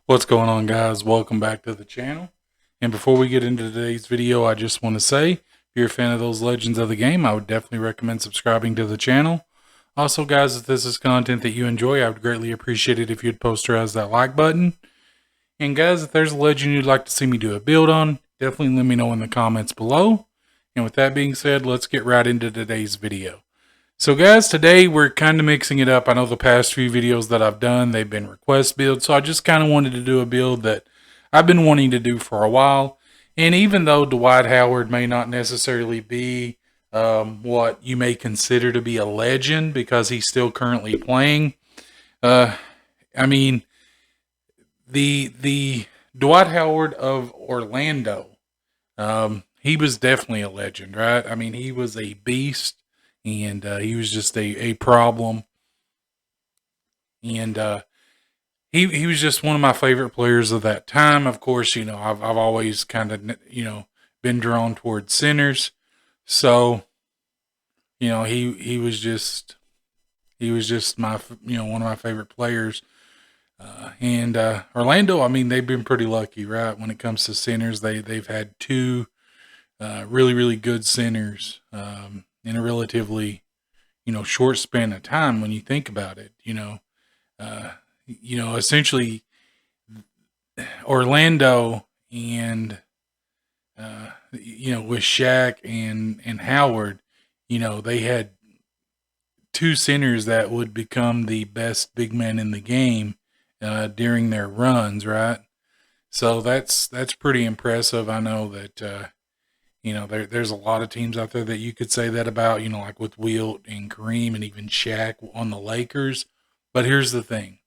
What's going on, guys? Welcome back to the channel. And before we get into today's video, I just want to say, if you're a fan of those legends of the game, I would definitely recommend subscribing to the channel. Also, guys, if this is content that you enjoy, I would greatly appreciate it if you'd posterize that like button. And guys, if there's a legend you'd like to see me do a build on, definitely let me know in the comments below. And with that being said, let's get right into today's video. So guys, today we're kind of mixing it up. I know the past few videos that I've done, they've been request builds. So I just kind of wanted to do a build that I've been wanting to do for a while. And even though Dwight Howard may not necessarily be what you may consider to be a legend because he's still currently playing, I mean, the Dwight Howard of Orlando, he was definitely a legend, right? I mean, he was a beast. And he was just a problem. And he was just one of my favorite players of that time. Of course, you know, I've always kind of, you know, been drawn towards centers. So, you know, he was just my, you know, one of my favorite players. And Orlando, I mean, they've been pretty lucky, right? When it comes to centers, they've had two really good centers in a relatively, you know, short span of time. When you think about it, essentially Orlando and with Shaq and Howard, you know, they had two centers that would become the best big men in the game during their runs, right? So that's pretty impressive. I know that there's a lot of teams out there that you could say that about, you know, like with Wilt and Kareem and even Shaq on the Lakers. But here's the thing.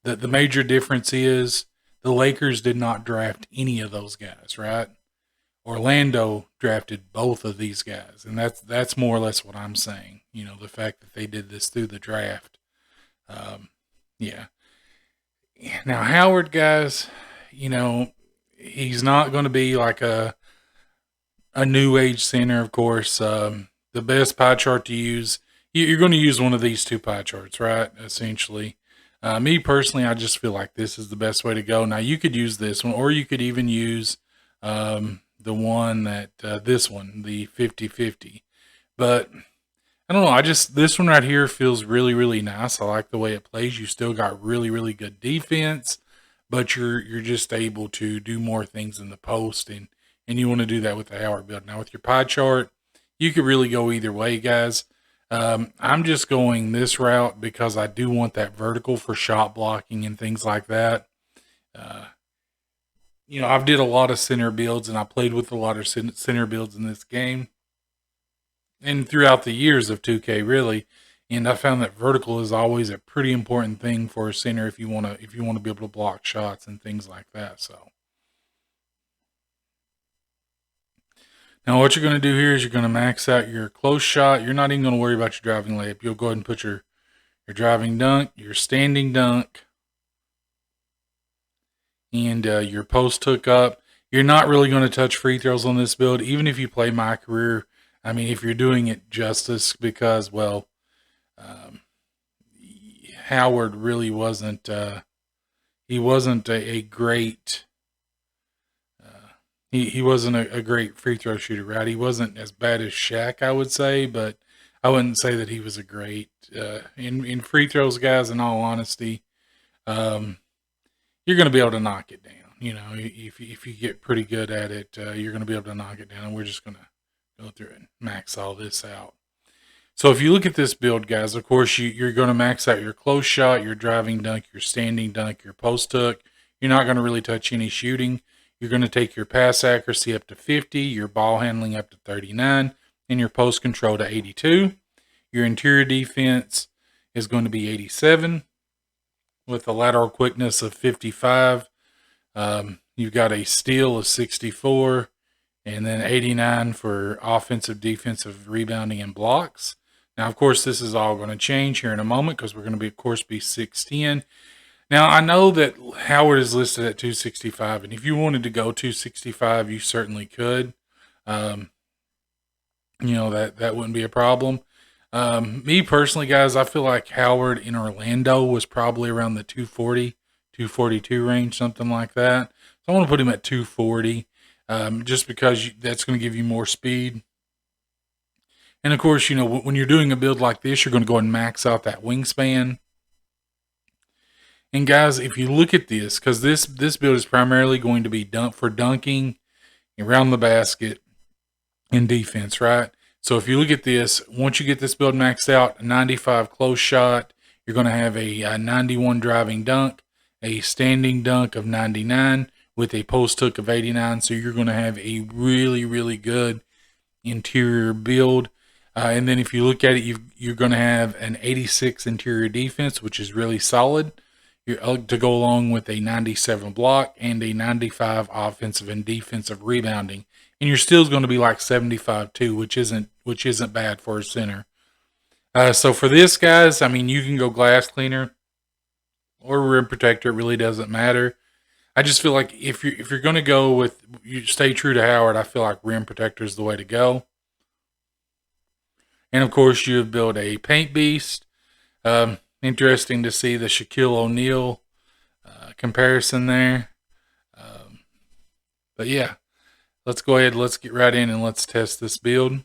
The major difference is the Lakers did not draft any of those guys, right? Orlando drafted both of these guys. And that's more or less what I'm saying. You know, the fact that they did this through the draft. Yeah. Now, Howard, guys, you know, he's not going to be like a new age center, of course. The best pie chart to use, you're going to use one of these two pie charts, right? Essentially. Me personally, I just feel like this is the best way to go. Now, you could use this one, or you could even use the one that, this one, the 50-50. But I don't know. This one right here feels really nice. I like the way it plays. You still got really good defense, but you're just able to do more things in the post, and you want to do that with the Howard build. Now, with your pie chart, you could really go either way, guys. I'm just going this route because I do want that vertical for shot blocking and things like that. I've did a lot of center builds, and I played with a lot of center builds in this game and throughout the years of 2K, really. And I found that vertical is always a pretty important thing for a center if you want to be able to block shots and things like that. So now what you're going to do here is you're going to max out your close shot. You're not even going to worry about your driving layup. You'll go ahead and put your driving dunk, your standing dunk, and your post hook up. You're not really going to touch free throws on this build, even if you play my career. I mean, if you're doing it justice, because, well, Howard really wasn't, he wasn't a great, he wasn't a great free throw shooter, right? He wasn't as bad as Shaq, I would say, but I wouldn't say that he was a great, in free throws, guys, in all honesty, you're going to be able to knock it down. You know, if you get pretty good at it, you're going to be able to knock it down, and we're just going to go through and max all this out. So if you look at this build, guys, of course, you're going to max out your close shot, your driving dunk, your standing dunk, your post hook. You're not going to really touch any shooting. You're going to take your pass accuracy up to 50, your ball handling up to 39, and your post control to 82. Your interior defense is going to be 87 with a lateral quickness of 55. You've got a steal of 64, and then 89 for offensive, defensive, rebounding, and blocks. Now, of course, this is all going to change here in a moment because we're going to be, of course, be 6'10". Now, I know that Howard is listed at 265, and if you wanted to go 265, you certainly could. That wouldn't be a problem. Me personally, guys, I feel like Howard in Orlando was probably around the 240, 242 range, something like that. So I want to put him at 240, just because that's going to give you more speed. And of course, when you're doing a build like this, you're going to go and max out that wingspan. And guys, if you look at this, because this build is primarily going to be for dunking around the basket in defense, right? So if you look at this, once you get this build maxed out, 95 close shot, you're going to have a 91 driving dunk, a standing dunk of 99 with a post hook of 89. So you're going to have a really, really good interior build. And then if you look at it, you're going to have an 86 interior defense, which is really solid. To go along with a 97 block and a 95 offensive and defensive rebounding, and your steals going to be like 75 too, which isn't bad for a center. So for this, guys, I mean, you can go glass cleaner or rim protector. It really doesn't matter. I just feel like if you're going to go with, you stay true to Howard, I feel like rim protector is the way to go. And of course, you build a paint beast. Interesting to see the Shaquille O'Neal comparison there. But yeah, let's go ahead. Let's get right in and let's test this build.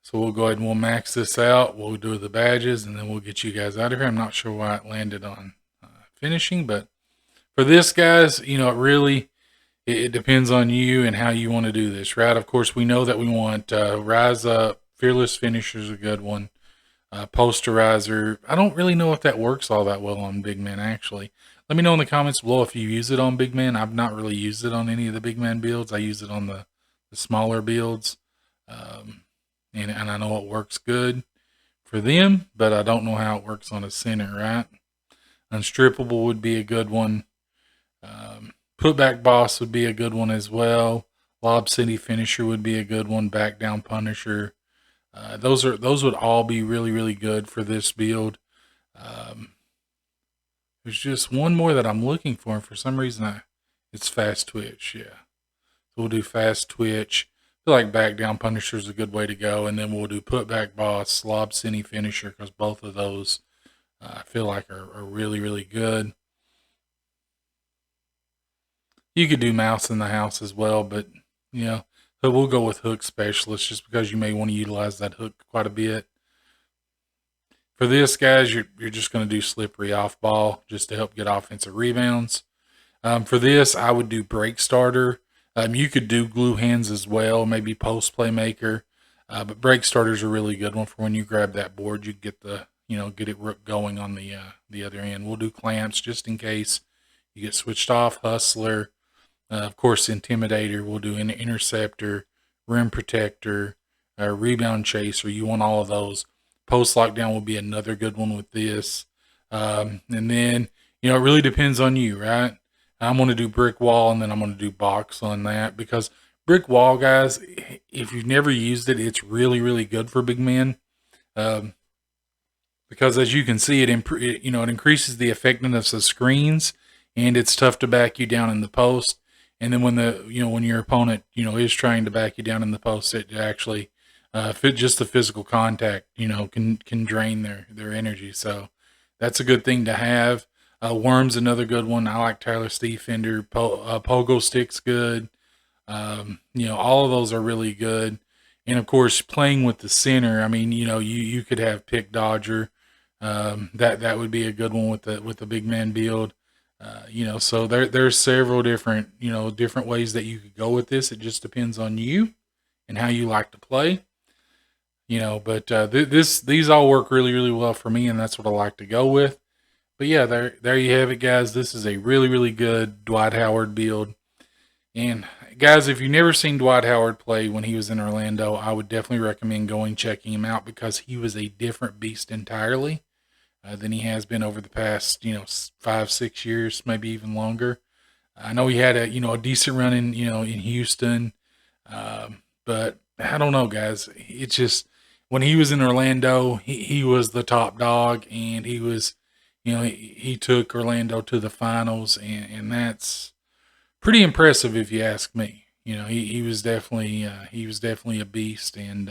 So we'll go ahead and we'll max this out. We'll do the badges and then we'll get you guys out of here. I'm not sure why it landed on finishing, but for this, guys, it depends on you and how you want to do this, right? Of course, we know that we want Rise Up, Fearless Finisher is a good one. Posterizer, I don't really know if that works all that well on big men, actually. Let me know in the comments below if you use it on big men. I've not really used it on any of the big man builds. I use it on the smaller builds. And I know it works good for them, but I don't know how it works on a center, right? Unstrippable would be a good one. Putback Boss would be a good one as well. Lob City Finisher would be a good one. Back Down Punisher. Those would all be really, really good for this build. There's just one more that I'm looking for, and for some reason it's Fast Twitch. Yeah, so we'll do Fast Twitch. I feel like Back Down Punisher is a good way to go, and then we'll do Putback Boss, Lob City Finisher, because both of those I feel like are really, really good. You could do Mouse in the House as well, but but we'll go with Hook Specialist just because you may want to utilize that hook quite a bit. For this, guys, you're just going to do Slippery Off Ball just to help get offensive rebounds. For this, I would do Break Starter. You could do Glue Hands as well, maybe Post Playmaker. But Break Starter is a really good one for when you grab that board, you get get it going on the other end. We'll do Clamps just in case you get switched off. Hustler. Of course, Intimidator. We'll do an Interceptor, Rim Protector, Rebound Chaser. You want all of those. Post Lockdown will be another good one with this. And then, it really depends on you, right? I'm going to do Brick Wall, and then I'm going to do Box on that, because Brick Wall, guys, if you've never used it, it's really, really good for big men. Because as you can see, it increases the effectiveness of screens, and it's tough to back you down in the post. And then when your opponent, is trying to back you down in the post, it actually, just the physical contact, can drain their energy. So that's a good thing to have. Worm's another good one. I like Tyler Stiefender. Pogo Stick's good. All of those are really good. And of course, playing with the center, I mean, you could have Pick Dodger. That would be a good one with the big man build. So there's several different ways that you could go with this. It just depends on you and how you like to play. But these all work really, really well for me, and that's what I like to go with. But yeah, there you have it, guys. This is a really, really good Dwight Howard build. And guys, if you've never seen Dwight Howard play when he was in Orlando, I would definitely recommend checking him out, because he was a different beast entirely than he has been over the past 5-6 years, maybe even longer. I know he had a decent run in in Houston, but I don't know, guys. It's just when he was in Orlando, he was the top dog, and he was he took Orlando to the finals, and that's pretty impressive if you ask me. He was definitely a beast, and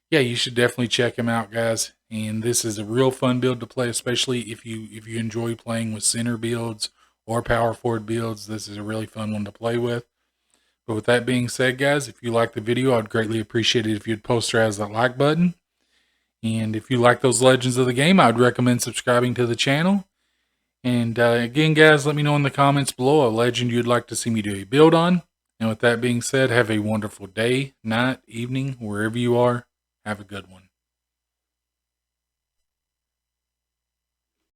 yeah, you should definitely check him out, guys. And this is a real fun build to play, especially if you enjoy playing with center builds or power forward builds. This is a really fun one to play with. But with that being said, guys, if you like the video, I'd greatly appreciate it if you'd posterize that like button. And if you like those legends of the game, I'd recommend subscribing to the channel. And again, guys, let me know in the comments below a legend you'd like to see me do a build on. And with that being said, have a wonderful day, night, evening, wherever you are. Have a good one.